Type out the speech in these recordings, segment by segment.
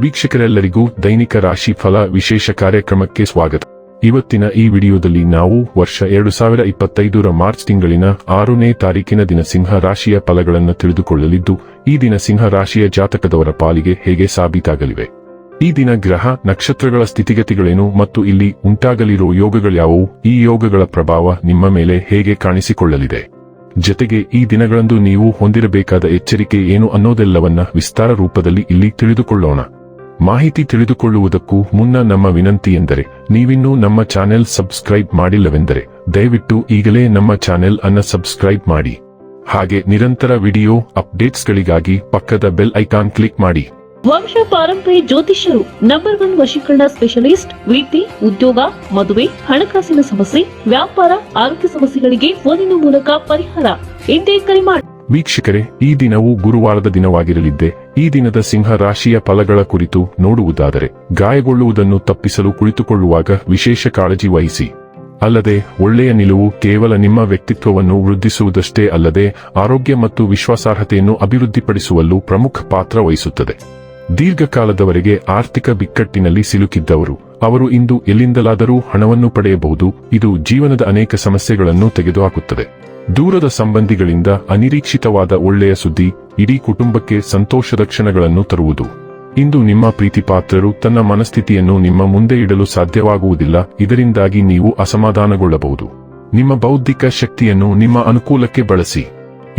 ವೀಕ್ಷಕರೆಲ್ಲರಿಗೂ ದೈನಿಕ ರಾಶಿ ಫಲ ವಿಶೇಷ ಕಾರ್ಯಕ್ರಮಕ್ಕೆ ಸ್ವಾಗತ. ಇವತ್ತಿನ ಈ ವಿಡಿಯೋದಲ್ಲಿ ನಾವು ವರ್ಷ 2025 ಮಾರ್ಚ್ ತಿಂಗಳಿನ 6ನೇ ತಾರೀಕಿನ ದಿನ ಸಿಂಹ ರಾಶಿಯ ಫಲಗಳನ್ನು ತಿಳಿದುಕೊಳ್ಳಲಿದ್ದು, ಈ ದಿನ ಸಿಂಹ ರಾಶಿಯ ಜಾತಕದವರ ಪಾಲಿಗೆ ಹೇಗೆ ಸಾಬೀತಾಗಲಿವೆ, ಈ ದಿನ ಗ್ರಹ ನಕ್ಷತ್ರಗಳ ಸ್ಥಿತಿಗತಿಗಳೇನು ಮತ್ತು ಇಲ್ಲಿ ಉಂಟಾಗಲಿರುವ ಯೋಗಗಳ್ಯಾವುವು, ಈ ಯೋಗಗಳ ಪ್ರಭಾವ ನಿಮ್ಮ ಮೇಲೆ ಹೇಗೆ ಕಾಣಿಸಿಕೊಳ್ಳಲಿದೆ, ಜತೆಗೆ ಈ ದಿನಗಳಂದು ನೀವು ಹೊಂದಿರಬೇಕಾದ ಎಚ್ಚರಿಕೆ ಏನು ಅನ್ನೋದೆಲ್ಲವನ್ನ ವಿಸ್ತಾರ ರೂಪದಲ್ಲಿ ಇಲ್ಲಿ ತಿಳಿದುಕೊಳ್ಳೋಣ. ಮಾಹಿತಿ ತಿಳಿದುಕೊಳ್ಳುವುದಕ್ಕೂ ಮುನ್ನ ನಮ್ಮ ವಿನಂತಿ ಎಂದರೆ, ನೀವಿನ್ನೂ ನಮ್ಮ ಚಾನೆಲ್ ಸಬ್ಸ್ಕ್ರೈಬ್ ಮಾಡಿಲ್ಲವೆಂದರೆ ದಯವಿಟ್ಟು ಈಗಲೇ ನಮ್ಮ ಚಾನೆಲ್ ಅನ್ನು ಸಬ್ಸ್ಕ್ರೈಬ್ ಮಾಡಿ. ಹಾಗೆ ನಿರಂತರ ವಿಡಿಯೋ ಅಪ್ಡೇಟ್ಸ್ಗಳಿಗಾಗಿ ಪಕ್ಕದ ಬೆಲ್ ಐಕಾನ್ ಕ್ಲಿಕ್ ಮಾಡಿ. ವಂಶ ಪಾರಂಪರ್ಯ ಜ್ಯೋತಿಷ್ಯರು ನಂಬರ್ 1 ವಶೀಕರಣ ಸ್ಪೆಷಲಿಸ್ಟ್. ವೃತ್ತಿ, ಉದ್ಯೋಗ, ಮದುವೆ, ಹಣಕಾಸಿನ ಸಮಸ್ಯೆ, ವ್ಯಾಪಾರ, ಆರೋಗ್ಯ ಸಮಸ್ಯೆಗಳಿಗೆ ಫೋನಿನ ಮೂಲಕ ಪರಿಹಾರ. ಇಂದೇ ಕರೆ ಮಾಡಿ. ವೀಕ್ಷಕರೇ, ಈ ದಿನವು ಗುರುವಾರದ ದಿನವಾಗಿರಲಿದ್ದೆ. ಈ ದಿನದ ಸಿಂಹ ರಾಶಿಯ ಫಲಗಳ ಕುರಿತು ನೋಡುವುದಾದರೆ, ಗಾಯಗೊಳ್ಳುವುದನ್ನು ತಪ್ಪಿಸಲು ಕುಳಿತುಕೊಳ್ಳುವಾಗ ವಿಶೇಷ ಕಾಳಜಿ ವಹಿಸಿ. ಅಲ್ಲದೆ ಒಳ್ಳೆಯ ನಿಲುವು ಕೇವಲ ನಿಮ್ಮ ವ್ಯಕ್ತಿತ್ವವನ್ನು ವೃದ್ಧಿಸುವುದಷ್ಟೇ ಅಲ್ಲದೆ ಆರೋಗ್ಯ ಮತ್ತು ವಿಶ್ವಾಸಾರ್ಹತೆಯನ್ನು ಅಭಿವೃದ್ಧಿಪಡಿಸುವಲ್ಲೂ ಪ್ರಮುಖ ಪಾತ್ರ ವಹಿಸುತ್ತದೆ. ದೀರ್ಘಕಾಲದವರೆಗೆ ಆರ್ಥಿಕ ಬಿಕ್ಕಟ್ಟಿನಲ್ಲಿ ಸಿಲುಕಿದ್ದವರು, ಅವರು ಇಂದು ಎಲ್ಲಿಂದಲಾದರೂ ಹಣವನ್ನು ಪಡೆಯಬಹುದು. ಇದು ಜೀವನದ ಅನೇಕ ಸಮಸ್ಯೆಗಳನ್ನು ತೆಗೆದುಹಾಕುತ್ತದೆ. ದೂರದ ಸಂಬಂಧಿಗಳಿಂದ ಅನಿರೀಕ್ಷಿತವಾದ ಒಳ್ಳೆಯ ಸುದ್ದಿ ಇಡೀ ಕುಟುಂಬಕ್ಕೆ ಸಂತೋಷದ ಕ್ಷಣಗಳನ್ನು ತರುವುದು. ಇಂದು ನಿಮ್ಮ ಪ್ರೀತಿಪಾತ್ರರು ತನ್ನ ಮನಸ್ಥಿತಿಯನ್ನು ನಿಮ್ಮ ಮುಂದೆ ಇಡಲು ಸಾಧ್ಯವಾಗುವುದಿಲ್ಲ. ಇದರಿಂದಾಗಿ ನೀವು ಅಸಮಾಧಾನಗೊಳ್ಳಬಹುದು. ನಿಮ್ಮ ಬೌದ್ಧಿಕ ಶಕ್ತಿಯನ್ನು ನಿಮ್ಮ ಅನುಕೂಲಕ್ಕೆ ಬಳಸಿ.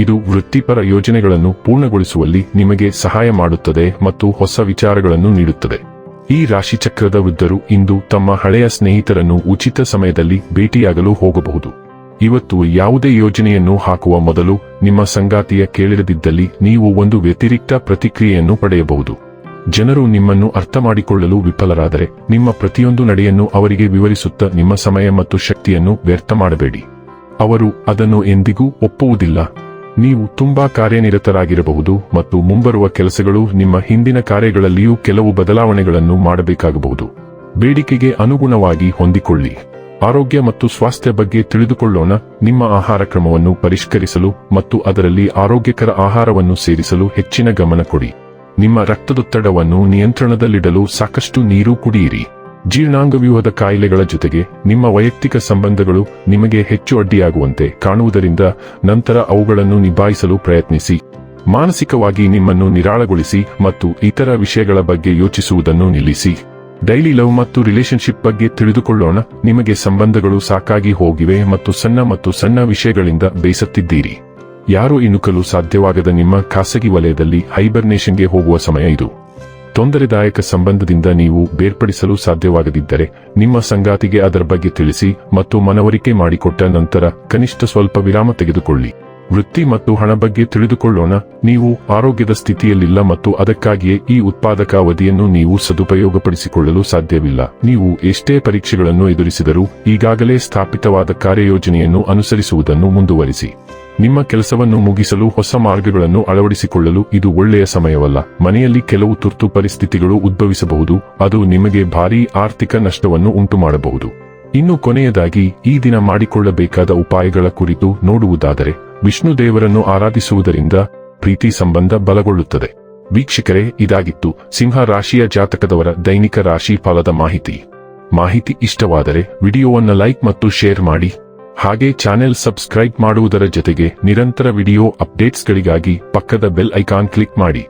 ಇದು ವೃತ್ತಿಪರ ಯೋಜನೆಗಳನ್ನು ಪೂರ್ಣಗೊಳಿಸುವಲ್ಲಿ ನಿಮಗೆ ಸಹಾಯ ಮಾಡುತ್ತದೆ ಮತ್ತು ಹೊಸ ವಿಚಾರಗಳನ್ನು ನೀಡುತ್ತದೆ. ಈ ರಾಶಿಚಕ್ರದ ವೃದ್ಧರು ಇಂದು ತಮ್ಮ ಹಳೆಯ ಸ್ನೇಹಿತರನ್ನು ಉಚಿತ ಸಮಯದಲ್ಲಿ ಭೇಟಿಯಾಗಲು ಹೋಗಬಹುದು. ಇವತ್ತು ಯಾವುದೇ ಯೋಜನೆಯನ್ನು ಹಾಕುವ ಮೊದಲು ನಿಮ್ಮ ಸಂಗಾತಿಯ ಕೇಳಿರದಿದ್ದಲ್ಲಿ ನೀವು ಒಂದು ವ್ಯತಿರಿಕ್ತ ಪ್ರತಿಕ್ರಿಯೆಯನ್ನು ಪಡೆಯಬಹುದು. ಜನರು ನಿಮ್ಮನ್ನು ಅರ್ಥಮಾಡಿಕೊಳ್ಳಲು ವಿಫಲರಾದರೆ ನಿಮ್ಮ ಪ್ರತಿಯೊಂದು ನಡೆಯನ್ನು ಅವರಿಗೆ ವಿವರಿಸುತ್ತಾ ನಿಮ್ಮ ಸಮಯ ಮತ್ತು ಶಕ್ತಿಯನ್ನು ವ್ಯರ್ಥ ಮಾಡಬೇಡಿ. ಅವರು ಅದನ್ನು ಎಂದಿಗೂ ಒಪ್ಪುವುದಿಲ್ಲ. ನೀವು ತುಂಬಾ ಕಾರ್ಯನಿರತರಾಗಿರಬಹುದು ಮತ್ತು ಮುಂಬರುವ ಕೆಲಸಗಳು ನಿಮ್ಮ ಹಿಂದಿನ ಕಾರ್ಯಗಳಲ್ಲಿಯೂ ಕೆಲವು ಬದಲಾವಣೆಗಳನ್ನು ಮಾಡಬೇಕಾಗಬಹುದು. ಬೇಡಿಕೆಗೆ ಅನುಗುಣವಾಗಿ ಹೊಂದಿಕೊಳ್ಳಿ. ಆರೋಗ್ಯ ಮತ್ತು ಸ್ವಾಸ್ಥ್ಯ ಬಗ್ಗೆ ತಿಳಿದುಕೊಳ್ಳೋಣ. ನಿಮ್ಮ ಆಹಾರ ಕ್ರಮವನ್ನು ಪರಿಷ್ಕರಿಸಲು ಮತ್ತು ಅದರಲ್ಲಿ ಆರೋಗ್ಯಕರ ಆಹಾರವನ್ನು ಸೇರಿಸಲು ಹೆಚ್ಚಿನ ಗಮನ ಕೊಡಿ. ನಿಮ್ಮ ರಕ್ತದೊತ್ತಡವನ್ನು ನಿಯಂತ್ರಣದಲ್ಲಿಡಲು ಸಾಕಷ್ಟು ನೀರು ಕುಡಿಯಿರಿ. ಜೀರ್ಣಾಂಗವ್ಯೂಹದ ಕಾಯಿಲೆಗಳ ಜೊತೆಗೆ ನಿಮ್ಮ ವೈಯಕ್ತಿಕ ಸಂಬಂಧಗಳು ನಿಮಗೆ ಹೆಚ್ಚು ಅಡ್ಡಿಯಾಗುವಂತೆ ಕಾಣುವುದರಿಂದ ನಂತರ ಅವುಗಳನ್ನು ನಿಭಾಯಿಸಲು ಪ್ರಯತ್ನಿಸಿ. ಮಾನಸಿಕವಾಗಿ ನಿಮ್ಮನ್ನು ನಿರಾಳಗೊಳಿಸಿ ಮತ್ತು ಇತರ ವಿಷಯಗಳ ಬಗ್ಗೆ ಯೋಚಿಸುವುದನ್ನು ನಿಲ್ಲಿಸಿ. ಡೈಲಿ ಲವ್ ಮತ್ತು ರಿಲೇಶನ್ಶಿಪ್ ಬಗ್ಗೆ ತಿಳಿದುಕೊಳ್ಳೋಣ. ನಿಮಗೆ ಸಂಬಂಧಗಳು ಸಾಕಾಗಿ ಹೋಗಿವೆ ಮತ್ತು ಸಣ್ಣ ವಿಷಯಗಳಿಂದ ಬೇಸತ್ತಿದ್ದೀರಿ. ಯಾರೋ ಇಣುಕಲು ಸಾಧ್ಯವಾಗದ ನಿಮ್ಮ ಖಾಸಗಿ ವಲಯದಲ್ಲಿ ಹೈಬರ್ನೇಷನ್ಗೆ ಹೋಗುವ ಸಮಯ ಇದು. ತೊಂದರೆದಾಯಕ ಸಂಬಂಧದಿಂದ ನೀವು ಬೇರ್ಪಡಿಸಲು ಸಾಧ್ಯವಾಗದಿದ್ದರೆ ನಿಮ್ಮ ಸಂಗಾತಿಗೆ ಅದರ ಬಗ್ಗೆ ತಿಳಿಸಿ ಮತ್ತು ಮನವರಿಕೆ ಮಾಡಿಕೊಟ್ಟ ನಂತರ ಕನಿಷ್ಠ ಸ್ವಲ್ಪ ವಿರಾಮ ತೆಗೆದುಕೊಳ್ಳಿ. ವೃತ್ತಿ ಮತ್ತು ಹಣ ಬಗ್ಗೆ ತಿಳಿದುಕೊಳ್ಳೋಣ. ನೀವು ಆರೋಗ್ಯದ ಸ್ಥಿತಿಯಲ್ಲಿಲ್ಲ ಮತ್ತು ಅದಕ್ಕಾಗಿಯೇ ಈ ಉತ್ಪಾದಕ ಅವಧಿಯನ್ನು ನೀವು ಸದುಪಯೋಗಪಡಿಸಿಕೊಳ್ಳಲು ಸಾಧ್ಯವಿಲ್ಲ. ನೀವು ಎಷ್ಟೇ ಪರೀಕ್ಷೆಗಳನ್ನು ಎದುರಿಸಿದರೂ ಈಗಾಗಲೇ ಸ್ಥಾಪಿತವಾದ ಕಾರ್ಯಯೋಜನೆಯನ್ನು ಅನುಸರಿಸುವುದನ್ನು ಮುಂದುವರಿಸಿ. ನಿಮ್ಮ ಕೆಲಸವನ್ನು ಮುಗಿಸಲು ಹೊಸ ಮಾರ್ಗಗಳನ್ನು ಅಳವಡಿಸಿಕೊಳ್ಳಲು ಇದು ಒಳ್ಳೆಯ ಸಮಯವಲ್ಲ. ಮನೆಯಲ್ಲಿ ಕೆಲವು ತುರ್ತು ಪರಿಸ್ಥಿತಿಗಳು ಉದ್ಭವಿಸಬಹುದು. ಅದು ನಿಮಗೆ ಭಾರೀ ಆರ್ಥಿಕ ನಷ್ಟವನ್ನು ಉಂಟುಮಾಡಬಹುದು. ಇನ್ನು ಕೊನೆಯದಾಗಿ ಈ ದಿನ ಮಾಡಿಕೊಳ್ಳಬೇಕಾದ ಉಪಾಯಗಳ ಕುರಿತು ನೋಡುವುದಾದರೆ, ವಿಷ್ಣು ದೇವರನ್ನು ಆರಾಧಿಸುವುದರಿಂದ ಪ್ರೀತಿ ಸಂಬಂಧ ಬಲಗೊಳ್ಳುತ್ತದೆ. ವೀಕ್ಷಕರೇ, ಇದಾಗಿತ್ತು ಸಿಂಹ ರಾಶಿಯ ಜಾತಕದವರ ದೈನಿಕ ರಾಶಿ ಫಲದ ಮಾಹಿತಿ ಇಷ್ಟವಾದರೆ ವಿಡಿಯೋವನ್ನು ಲೈಕ್ ಮತ್ತು ಶೇರ್ ಮಾಡಿ. ಹಾಗೆ ಚಾನೆಲ್ ಸಬ್ಸ್ಕ್ರೈಬ್ ಮಾಡುವುದರ ಜೊತೆಗೆ ನಿರಂತರ ವಿಡಿಯೋ ಅಪ್ಡೇಟ್ಸ್ಗಳಿಗಾಗಿ ಪಕ್ಕದ ಬೆಲ್ ಐಕಾನ್ ಕ್ಲಿಕ್ ಮಾಡಿ.